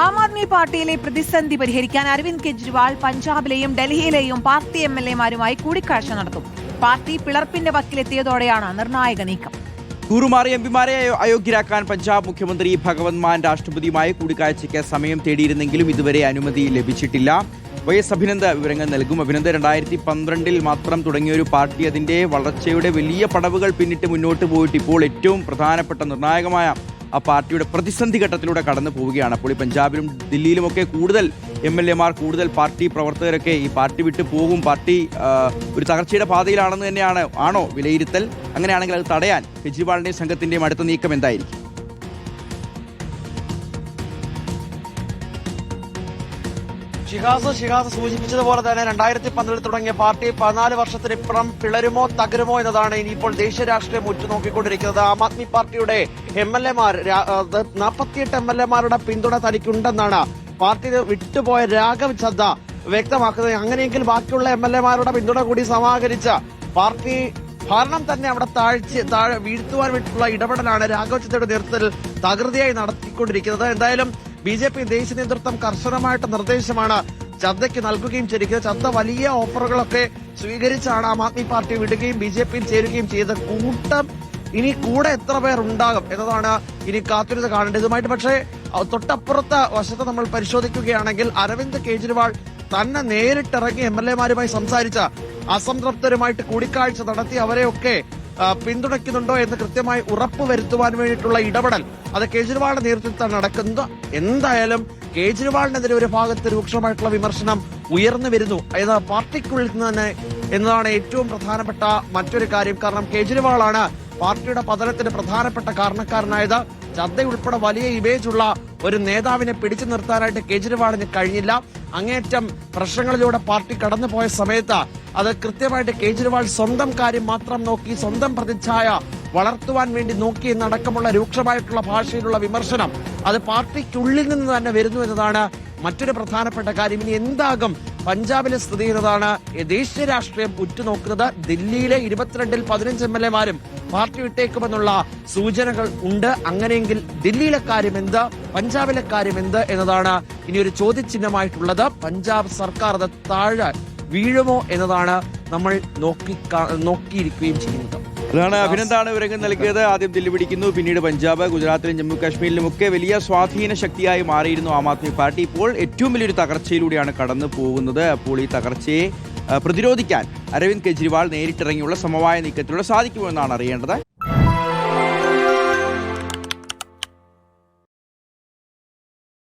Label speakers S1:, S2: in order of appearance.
S1: ആം ആദ്മി പാർട്ടിയിലെ പ്രതിസന്ധി പരിഹരിക്കാൻ അരവിന്ദ് കെജ്രിവാൾ പഞ്ചാബിലെയും ഡൽഹിയിലെയും പാർട്ടി MLA-മാരുമായി കൂടിക്കാഴ്ച നടത്തും. പാർട്ടി പിളർപ്പിന്റെ വക്കിലെത്തിയതോടെയാണ് നിർണായക നീക്കം.
S2: കൂറുമാറിയ എംപിമാരെ അയോഗ്യരാക്കാൻ പഞ്ചാബ് മുഖ്യമന്ത്രി ഭഗവന്ത് മാൻ രാഷ്ട്രപതിയുമായി കൂടിക്കാഴ്ചയ്ക്ക് സമയം തേടിയിരുന്നെങ്കിലും ഇതുവരെ അനുമതി ലഭിച്ചിട്ടില്ല. YS അഭിനന്ദ് വിവരങ്ങൾ നൽകും. അഭിനന്ദ്, 2012 മാത്രം തുടങ്ങിയൊരു പാർട്ടി അതിന്റെ വളർച്ചയുടെ വലിയ പടവുകൾ പിന്നിട്ട് മുന്നോട്ട് പോയിട്ട് ഇപ്പോൾ ഏറ്റവും പ്രധാനപ്പെട്ട നിർണായകമായ ആ പാർട്ടിയുടെ പ്രതിസന്ധി ഘട്ടത്തിലൂടെ കടന്നു പോവുകയാണ്. അപ്പോൾ ഈ പഞ്ചാബിലും ദില്ലിയിലുമൊക്കെ കൂടുതൽ MLA-മാർ, കൂടുതൽ പാർട്ടി പ്രവർത്തകരൊക്കെ ഈ പാർട്ടി വിട്ടു പോകും, പാർട്ടി ഒരു തകർച്ചയുടെ പാതയിലാണെന്ന് തന്നെയാണ് ആണോ വിലയിരുത്തൽ? അങ്ങനെയാണെങ്കിൽ അത് തടയാൻ കെജ്രിവാളിന്റെയും സംഘത്തിന്റെയും അടുത്ത നീക്കം എന്തായിരിക്കും?
S3: ഷിഹാസ് സൂചിപ്പിച്ചതുപോലെ തന്നെ 2012 തുടങ്ങിയ പാർട്ടി 14 വർഷത്തിനിപ്പുറം പിളരുമോ തകരുമോ എന്നതാണ് ഇനിയിപ്പോൾ ദേശീയ രാഷ്ട്രീയം ഉറ്റുനോക്കിക്കൊണ്ടിരിക്കുന്നത്. ആം ആദ്മി പാർട്ടിയുടെ MLA-മാർ 48 MLA-മാരുടെ പിന്തുണ തനിക്കുണ്ടെന്നാണ് പാർട്ടി വിട്ടുപോയ രാഘവ് ചദ്ദ വ്യക്തമാക്കുന്നത്. അങ്ങനെയെങ്കിൽ ബാക്കിയുള്ള MLA-മാരുടെ പിന്തുണ കൂടി സമാഹരിച്ച് പാർട്ടി ഭരണം തന്നെ അവിടെ വീഴ്ത്തുവാൻ വേണ്ടിയിട്ടുള്ള ഇടപെടലാണ് രാഘവ് ചദ്ദയുടെ നേതൃത്വത്തിൽ തകൃതിയായി നടത്തിക്കൊണ്ടിരിക്കുന്നത്. എന്തായാലും BJP ദേശീയ നേതൃത്വം കർശനമായിട്ട് നിർദ്ദേശമാണ് ചദ്ദയ്ക്ക് നൽകുകയും ചെയ്തിരിക്കുന്നത്. ചദ്ദ വലിയ ഓഫറുകളൊക്കെ സ്വീകരിച്ചാണ് ആം ആദ്മി പാർട്ടി വിടുകയും BJP-യിൽ ചേരുകയും ചെയ്തത്. കൂട്ടം ഇനി കൂടെ എത്ര പേർ ഉണ്ടാകും എന്നതാണ് ഇനി കാത്തിരുന്ന് കാണേണ്ടത്. ഇതുമായിട്ട് പക്ഷേ തൊട്ടപ്പുറത്തെ വശത്ത് നമ്മൾ പരിശോധിക്കുകയാണെങ്കിൽ അരവിന്ദ് കെജ്രിവാൾ തന്നെ നേരിട്ടിറങ്ങി MLA-മാരുമായി സംസാരിച്ച അസംതൃപ്തരുമായിട്ട് കൂടിക്കാഴ്ച നടത്തി അവരെയൊക്കെ പിന്തുണയ്ക്കുന്നുണ്ടോ എന്ന് കൃത്യമായി ഉറപ്പുവരുത്തുവാൻ വേണ്ടിയിട്ടുള്ള ഇടപെടൽ അത് കേജ്രിവാളിന്റെ നേതൃത്വത്തിൽ നടക്കുന്നത്. എന്തായാലും കേജ്രിവാളിനെതിരെ ഒരു ഭാഗത്ത് രൂക്ഷമായിട്ടുള്ള വിമർശനം ഉയർന്നു വരുന്നു പാർട്ടിക്കുള്ളിൽ നിന്ന് തന്നെ എന്നതാണ് ഏറ്റവും പ്രധാനപ്പെട്ട മറ്റൊരു കാര്യം. കാരണം കേജ്രിവാളാണ് പാർട്ടിയുടെ പതനത്തിന് പ്രധാനപ്പെട്ട കാരണക്കാരനായത്. ചദ്ദ ഉൾപ്പെടെ വലിയ ഇമേജുള്ള ഒരു നേതാവിനെ പിടിച്ചു നിർത്താനായിട്ട് കേജ്രിവാളിന് കഴിഞ്ഞില്ല. അങ്ങേയറ്റം പ്രശ്നങ്ങളിലൂടെ പാർട്ടി കടന്നുപോയ സമയത്ത് അത് കൃത്യമായിട്ട് കേജ്രിവാൾ സ്വന്തം കാര്യം മാത്രം നോക്കി, സ്വന്തം പ്രതിച്ഛായ വളർത്തുവാൻ വേണ്ടി നോക്കി എന്നടക്കമുള്ള രൂക്ഷമായിട്ടുള്ള ഭാഷയിലുള്ള വിമർശനം അത് പാർട്ടിക്കുള്ളിൽ നിന്ന് തന്നെ വരുന്നു എന്നതാണ് മറ്റൊരു പ്രധാനപ്പെട്ട കാര്യം. ഇനി എന്താകും പഞ്ചാബിലെ സ്ഥിതി എന്നതാണ് ദേശീയ രാഷ്ട്രീയം ഉറ്റുനോക്കുന്നത്. ദില്ലിയിലെ 22-ൽ 15 MLA-മാരും പാർട്ടി വിട്ടേക്കുമെന്നുള്ള സൂചനകൾ ഉണ്ട്. അങ്ങനെയെങ്കിൽ ദില്ലിയിലെ കാര്യം എന്ത്, പഞ്ചാബിലെ കാര്യം എന്ത് എന്നതാണ് ഇനി ഒരു ചോദ്യചിഹ്നമായിട്ടുള്ളത്. പഞ്ചാബ് സർക്കാർ അത് താഴെ വീഴുമോ എന്നതാണ് നമ്മൾ നോക്കിയിരിക്കുകയും ചെയ്യുന്നത്.
S2: അതാണ് അഭിനന്ദാണ് വിവരങ്ങൾ നൽകിയത്. ആദ്യം ദില്ലി പിടിക്കുന്നു, പിന്നീട് പഞ്ചാബ്, ഗുജറാത്തിലും ജമ്മു കാശ്മീരിലുമൊക്കെ വലിയ സ്വാധീന ശക്തിയായി മാറിയിരുന്നു ആം ആദ്മി പാർട്ടി. ഇപ്പോൾ ഏറ്റവും വലിയൊരു തകർച്ചയിലൂടെയാണ് കടന്നു പോകുന്നത്. അപ്പോൾ ഈ തകർച്ചയെ പ്രതിരോധിക്കാൻ അരവിന്ദ് കെജ്രിവാൾ നേരിട്ടിറങ്ങിയുള്ള സമവായ നീക്കത്തിലൂടെ സാധിക്കുമെന്നാണ് അറിയേണ്ടത്.